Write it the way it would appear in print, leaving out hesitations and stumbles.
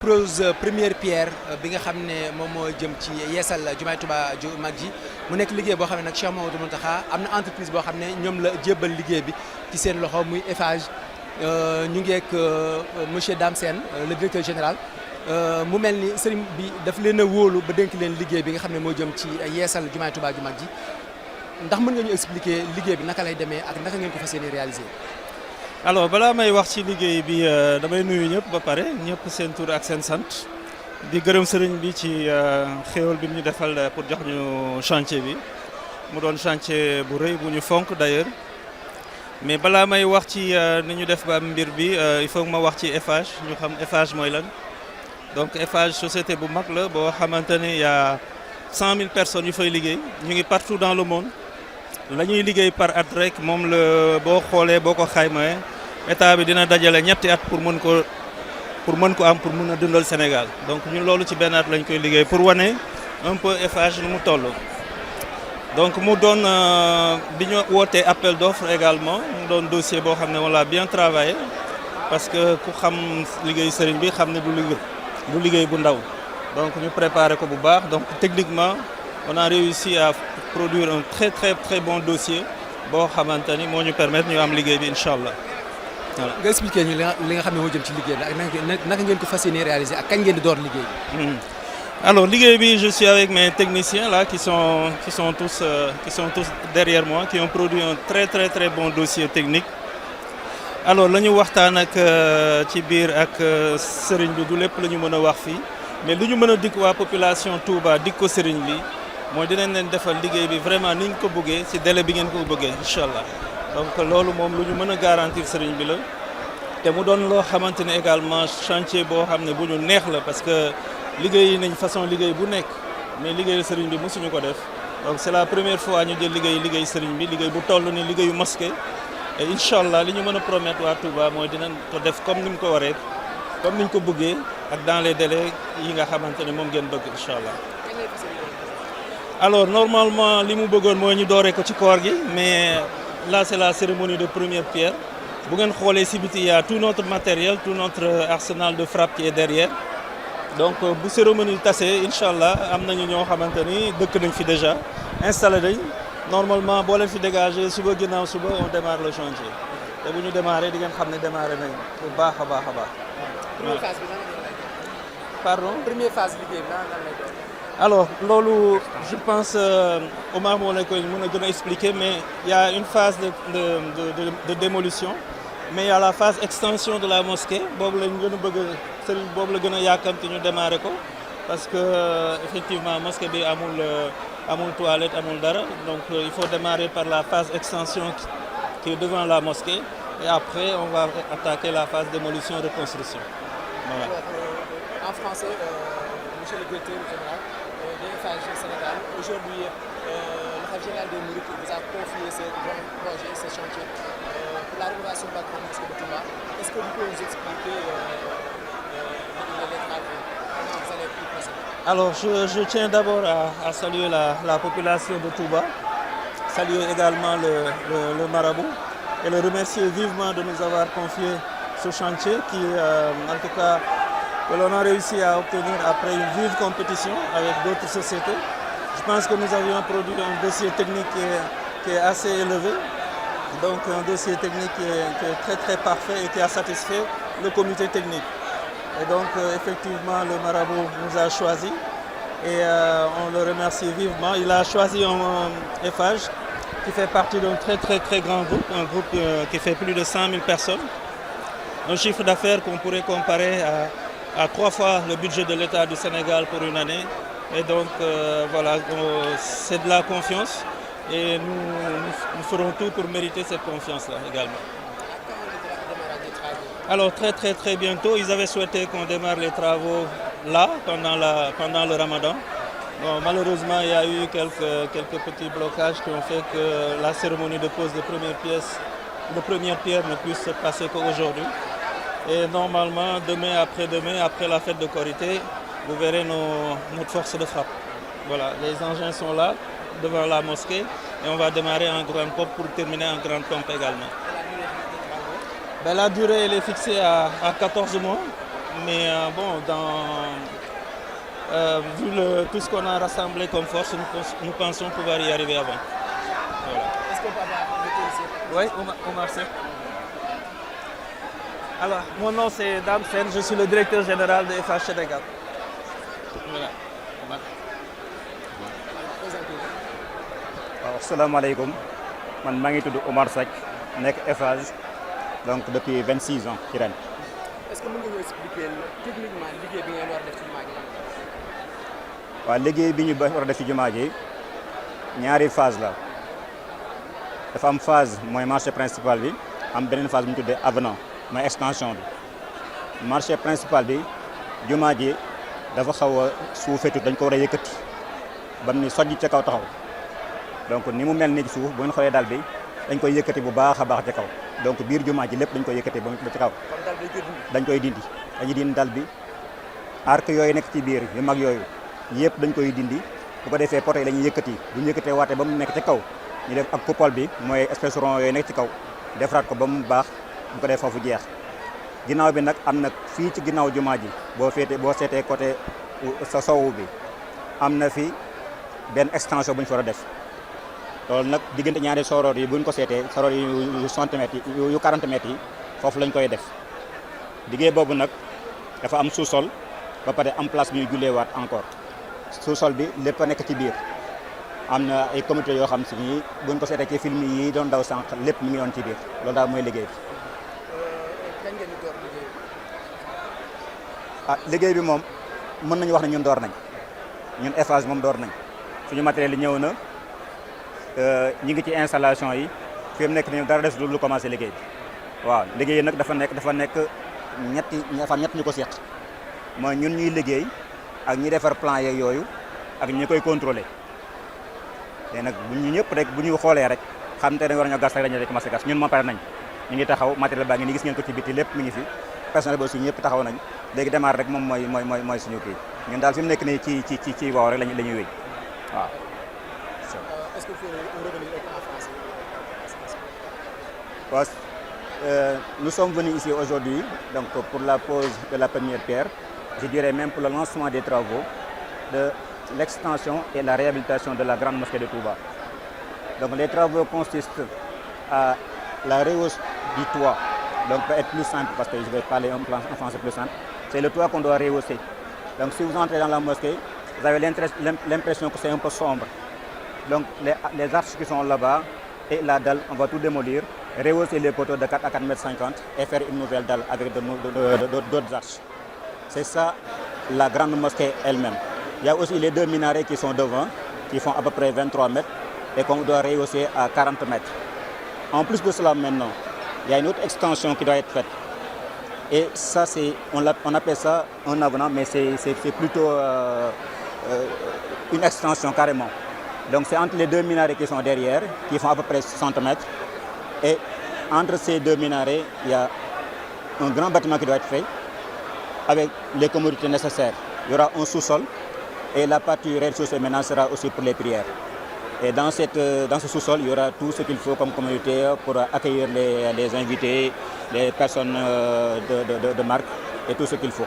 pose première pierre bi nga xam ne moom moo jëm ci yeesal jumaay Tuubaa ju mag ji mu nekk liggéey boo xam ne nag Cheikh Mouhamadou Mountakha am na entreprise boo xam ne ñoom la jébbal liggéey bi ci seen loxo muy Eiffage ñu ngi ak monsieur Dame Sène le directeur général mu mel ni sëriñ bi daf leen a wóolu ba dénk leen liggéey bi nga xam ne moo jëm ci yeesal jumaay Tuubaa ju mag ji ndax mën nga ñu expliquer liggéey bi naka lay demee ak naka ngeen ko fas yéene réaliser. alors balaa may wax ci liggéey bi damay nuyu ñëpp ba pare ñëpp seen tur ak seen sant di gërëm sëriñ bi ci xéewal bi ñu defal pour jox ñu chantier bi mu doon chantier bu rëy bu ñu fonk d'ailleurs mais balaa may wax ci ni ñu def ba mbir bi il faut que ma wax ci Eiffage ñu xam Eiffage mooy lan. donc Eiffage société bu mag la boo xamante ne y a 100 000 personnes yu fay liggéey ñu ngi partout dans le monde. la ñuy liggéey par at rek moom la boo xoolee boo ko xaymaa état bi dina dajale ñetti at pour mën ko am pour mën a dundal Sénégal donc ñun loolu ci benn at lañ koy liggéey pour wane un peu Eiffage nu mu toll. donc mu doon bi ñu wootee appel d'offre également mu doon dossier boo xam ne on l'a bien travaillé parce que ku xam liggéey sëriñ bi xam ne du liggéey bu ndaw donc ñu préparé ko bu baax donc techniquement on a réussi à produire un très bon dossier boo xamante ni moo ñu permettre ñu am liggéey bi incha allah voilà. nga expliquer ñu li nga xam ne moo jëm ci liggéey bi ak naka ngeen ko fas yéene réaliser ak kañ ngeen di door liggéey bi. alors liggéey bi je suis avec mes techniciens là qui sont tous derrière moi qui ont produit un très bon dossier technique. alors la ñu waxtaan ak ci biir ak sëriñ bi du lépp la ñu mën a wax fii mais lu ñu mën a dikk waa population Touba dikk ko sëriñ bi. mooy dinañ leen defal liggéey bi vraiment ni ñu ko bëggee ci délai bi ngeen ko bëggee incha allah donc loolu moom lu ñu mën a garantir sëriñ bi la te mu doon loo xamante ne également chantier boo xam ne bu ñu neex la parce que liggéey nañ façon liggéey bu nekk mais liggéeyu sëriñ bi mosuñu ko def donc c'est la première fois ñu jël liggéey sëriñ bi liggéey bu toll ni liggéeyu mosquée et incha allah li ñu mën a promettre waa Touba mooy dinañ ko def comme ni mu ko waree comme ni ñu ko bëggee ak dans les délais yi nga xamante ne moom ngeen bëgg incha allah. alors normalement li mu bëggoon mooy ñu dooree ko ci koor gi mais là c'est la cérémonie de première pierre bu ngeen xoolee ci biti y a tout notre matériel tout notre arsenal de frappe qui est derrière donc bu cérémonie tasee incha allah am nañu ñoo xamante ni dëkk nañ fi déjà installé nañ normalement boo leen fi dégagé suba ginnaaw suba on démarre le chantier te bu ñu démarré di ngeen xam ne démarré nañ bu baax a baax a baax. première phase bi nan la pardon première phase liggéey bi nan lay doon. alors loolu je pense Omar moo la koy mën a gën a expliquer mais il y a une phase de démolition mais il y a la phase extension de la mosquée boobu lañ gën a bëgg sëriñ boobu la gën a yàkkamti ñu démarrer ko parce que effectivement mosquée bi amul toilette amul dara donc il faut démarrer par la phase extension qui est devant la mosquée et après on va attaquer la phase démolition reconstruction voilà. Alors, en français monsieur le directeur général Eiffage Sénégal. Aujourd'hui, le khalife général des Mourides vous a confié ce grand projet, ce chantier pour la rénovation de la grande mosquée de Touba. Est-ce que vous pouvez nous expliquer les travaux, comment vous allez y procéder? Alors, je tiens d'abord à saluer la population de Touba, saluer également le marabout et le remercier vivement de nous avoir confié ce chantier qui, en tout cas, que l'on a réussi à obtenir après une vive compétition avec d'autres sociétés. Je pense que nous avions produit un dossier technique qui est assez élevé, donc un dossier technique qui est très parfait et qui a satisfait le comité technique. Et donc effectivement le marabout nous a choisi et on le remercie vivement. Il a choisi un Eiffage qui fait partie d'un très grand groupe, un groupe qui fait plus de 100 000 personnes, un chiffre d'affaires qu'on pourrait comparer à 3 fois le budget de l'État du Sénégal pour une année. Et donc voilà, c'est de la confiance et nous ferons tout pour mériter cette confiance-là également. Alors très bientôt, ils avaient souhaité qu'on démarre les travaux là, pendant le Ramadan. Bon, malheureusement, il y a eu quelques petits blocages qui ont fait que la cérémonie de pose de première pierre ne puisse se passer qu'aujourd'hui. Et normalement, demain, après la fête de Korité, vous verrez notre force de frappe. Voilà, les engins sont là, devant la mosquée, et on va démarrer en grande pompe pour terminer en grande pompe également. La durée elle est fixée à 14 mois, mais bon, vu tout ce qu'on a rassemblé comme force, nous pensons pouvoir y arriver avant. Voilà. Est-ce qu'on peut avoir le ici? Oui, Omar Seck. Alors, mon nom c'est Dame Sen, je suis le directeur général de FH Sénégal. Voilà. Asalaamaaleykum man maa ngi tudd Omar Seck nekk Eiffage donc depuis 26 ans ci ren. Est-ce que mën nga ñu expliquer techniquement liggéey bi ngeen war a def ci jumaa ji? waaw liggéey bi ñu war a def ci jumaa ji ñaari phase la dafa am phase mooy marché principal bi am beneen phase bu ñu tuddee avenant mooy extension bi. marché principal bi jumaa ji dafa xaw a suufetu dañ ko war a yëkkati ba mu ni sojj ca kaw taxaw. donc ni mu mel ni ci suuf bu ngeen xoolee dal bi dañ koy yëkkati bu baax a baax ci kaw donc biir jumaa ji lépp dañ koy yëkkati ba ci kaw dañ koy dindi dañuy dindi dal bi arc yooyu nekk ci biir yu mag yooyu yëpp dañ koy dindi bu ko defee poto yi la ñuy yëkkati bu ñu yëkkatee waate ba mu nekk ci kaw ñu def ak coupole bi mooy espèce rond yooyu nekk ci kaw defaraat ko ba mu baax bu ko defee foofu jeex ginnaaw bi nag am nag fii ci ginnaaw jumaa ji boo seetee côté sa sowu bi am na fi benn extension bu ñu fa war a def loolu nag diggante ñaari soroor yi buñ ko seetee soroor yi yu 60 mètres yi yu 40 mètres yi foofu lañ koy def liggéey boobu nag dafa am sous-sol ba pare am place bi ñuy julleewaat encore sous-sol bi lépp a nekk ci biir am na ay comité yoo xam si ni buñ ko seetee ci film yi doon daw sànq lépp mi ngi doon ci biir loolu daal mooy liggéey bi. kañ ngeen di door liggéey bi? ah liggéey bi moom mën nañu wax ne ñun door nañ ñun Eiffage moom door nañ suñu matériel yi ñëw na. ñi ngi ci installation yi fi mu nekk nii dara des lu commencé liggéey bi waaw liggéey yi nag dafa nekk ñett ñu ko seq mooy ñun ñuy liggéey ak ñi defar plan yeeg yooyu ak ñi koy contrôler léegi nag bu ñu ñëpp rek bu ñu xoolee rek xam te ne war nañoo gas rek dañu commencé gas ñun moom pare nañ ñu ngi taxaw matériel baa ngi ni gis ngeen ko ci biti lépp mi ngi fi personnel bi aussi ñëpp taxaw nañ léegi démarrer rek moom mooy suñu kii ñun daal fi mu nekk nii ci waaw rek la ñuy wéy waaw. Est-ce que vous pouvez revenir en français? Nous sommes venus ici aujourd'hui donc pour la pose de la première pierre, je dirais même pour le lancement des travaux de l'extension et la réhabilitation de la grande mosquée de Touba. Donc les travaux consistent à la rehausse du toit, donc pour être plus simple parce que je vais parler en français plus simple, c'est le toit qu'on doit rehausser. Donc si vous entrez dans la mosquée, vous avez l'impression que c'est un peu sombre. Donc les arches qui sont là-bas et la dalle, on va tout démolir, rehausser les poteaux de 4 à 4,50 m et faire une nouvelle dalle avec d'autres arches. C'est ça la grande mosquée elle-même. Il y a aussi les deux minarets qui sont devant, qui font à peu près 23 mètres et qu'on doit rehausser à 40 mètres. En plus de cela maintenant, il y a une autre extension qui doit être faite. Et ça, on appelle ça un avenant, mais c'est plutôt une extension carrément. Donc c'est entre les deux minarets qui sont derrière, qui font à peu près 60 mètres. Et entre ces deux minarets, il y a un grand bâtiment qui doit être fait avec les commodités nécessaires. Il y aura un sous-sol et la partie rez-de-chaussée maintenant sera aussi pour les prières. Et dans ce sous-sol, il y aura tout ce qu'il faut comme communauté pour accueillir les invités, les personnes de marque et tout ce qu'il faut.